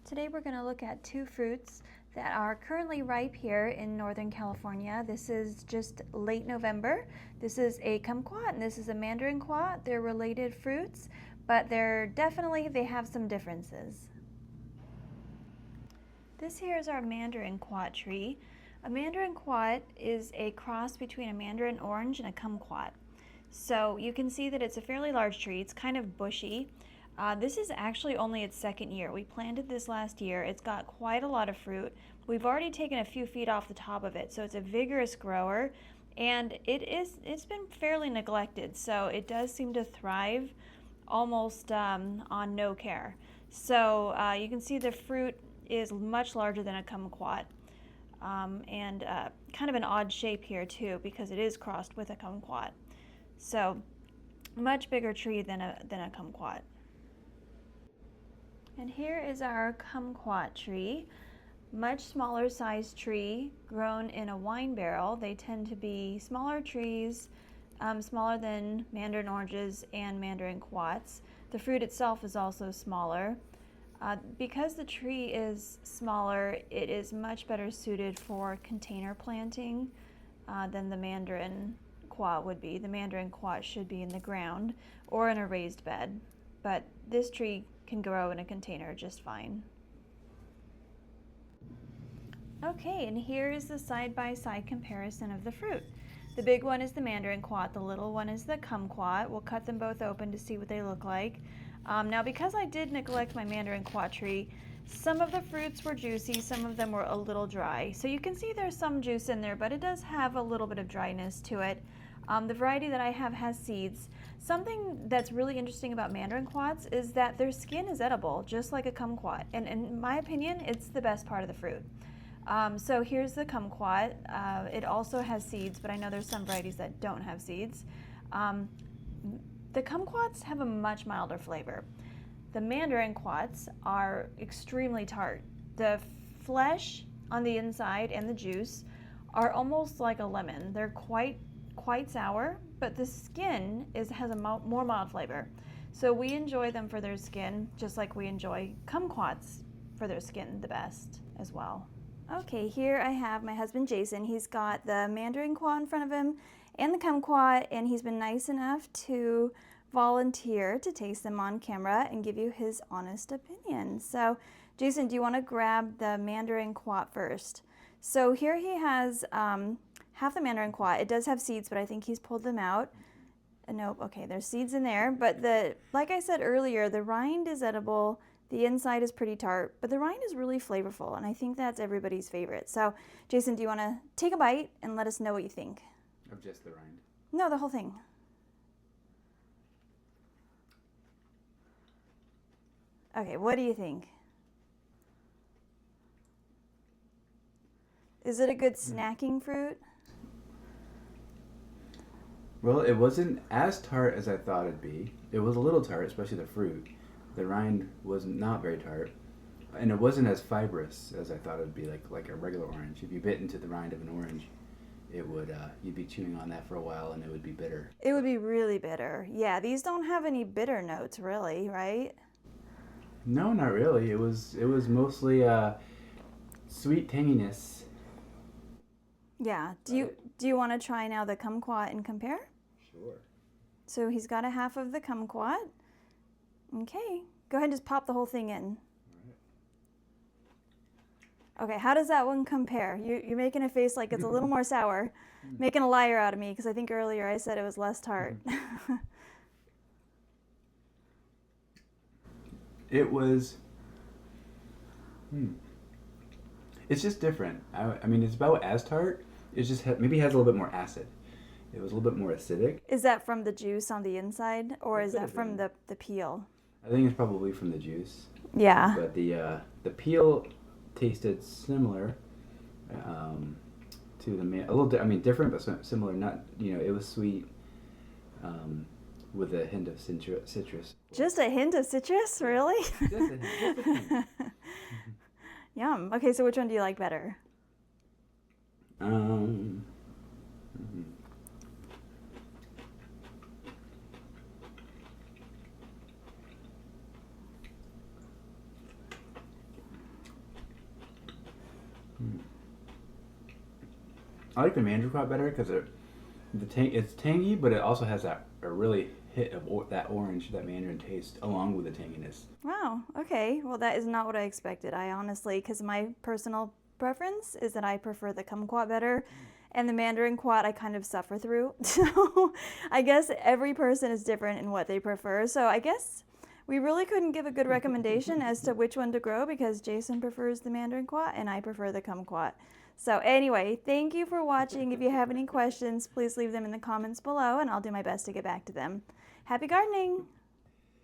Today we're going to look at two fruits that are currently ripe here in Northern California. This is just late November. This is a kumquat and this is a mandarinquat. They're related fruits, but they have some differences. This here is our mandarinquat tree. A mandarinquat is a cross between a mandarin orange and a kumquat. So you can see that it's a fairly large tree. It's kind of bushy. This is actually only its second year. We planted this last year. It's got quite a lot of fruit. We've already taken a few feet off the top of it, so it's a vigorous grower, and it's been fairly neglected, so it does seem to thrive almost on no care. So you can see the fruit is much larger than a kumquat, and kind of an odd shape here too because it is crossed with a kumquat. So much bigger tree than a kumquat. And here is our kumquat tree, much smaller size tree grown in a wine barrel. They tend to be smaller trees, smaller than mandarin oranges and mandarinquats. The fruit itself is also smaller. Because the tree is smaller, it is much better suited for container planting than the mandarinquat would be. The mandarinquat should be in the ground or in a raised bed, but this tree can grow in a container just fine. Okay, and here is the side-by-side comparison of the fruit. The big one is the mandarinquat, the little one is the kumquat. We'll cut them both open to see what they look like. Now, because I did neglect my mandarinquat tree, some of the fruits were juicy, some of them were a little dry. So you can see there's some juice in there, but it does have a little bit of dryness to it. The variety that I have has seeds. Something that's really interesting about mandarinquats is that their skin is edible, just like a kumquat. And in my opinion, it's the best part of the fruit. So here's the kumquat. It also has seeds, but I know there's some varieties that don't have seeds. The kumquats have a much milder flavor. The mandarinquats are extremely tart. The flesh on the inside and the juice are almost like a lemon. They're quite sour, but the skin has a more mild flavor. So we enjoy them for their skin, just like we enjoy kumquats for their skin the best as well. Okay, here I have my husband Jason. He's got the mandarinquat in front of him and the kumquat, and he's been nice enough to volunteer to taste them on camera and give you his honest opinion. So Jason, do you want to grab the mandarinquat first? So here he has half the mandarinquat. It does have seeds, but I think he's pulled them out. Nope, okay, there's seeds in there, but like I said earlier, the rind is edible. The inside is pretty tart, but the rind is really flavorful, and I think that's everybody's favorite. So, Jason, do you want to take a bite and let us know what you think? Of just the rind? No, the whole thing. Okay, what do you think? Is it a good snacking fruit? Well, it wasn't as tart as I thought it'd be. It was a little tart, especially the fruit. The rind was not very tart, and it wasn't as fibrous as I thought it'd be, like a regular orange. If you bit into the rind of an orange, it would you'd be chewing on that for a while, and it would be bitter. It would be really bitter. Yeah, these don't have any bitter notes, really, right? No, not really. It was mostly sweet tanginess. Yeah. Do you want to try now the kumquat and compare? Sure. So he's got a half of the kumquat. Okay, go ahead and just pop the whole thing in. Okay, how does that one compare? You're making a face like it's a little more sour, making a liar out of me because I think earlier I said it was less tart. It was. It's just different. I mean, it's about as tart. It's just maybe has a little bit more acid. It was a little bit more acidic. Is that from the juice on the inside, or is that from the peel? I think it's probably from the juice. Yeah. But the peel tasted similar to a little. Different, but similar. Not it was sweet, with a hint of citrus. Just a hint of citrus, really? Just a hint. Yum. Okay, so which one do you like better? I like the Mandarinquat better because it's tangy, but it also has a really hit of that orange, that mandarin taste, along with the tanginess. Wow, okay. Well, that is not what I expected. I honestly, because my personal preference is that I prefer the kumquat better, and the Mandarinquat I kind of suffer through. So I guess every person is different in what they prefer. So I guess we really couldn't give a good recommendation as to which one to grow because Jason prefers the Mandarinquat and I prefer the kumquat. So anyway, thank you for watching. If you have any questions, please leave them in the comments below and I'll do my best to get back to them. Happy gardening!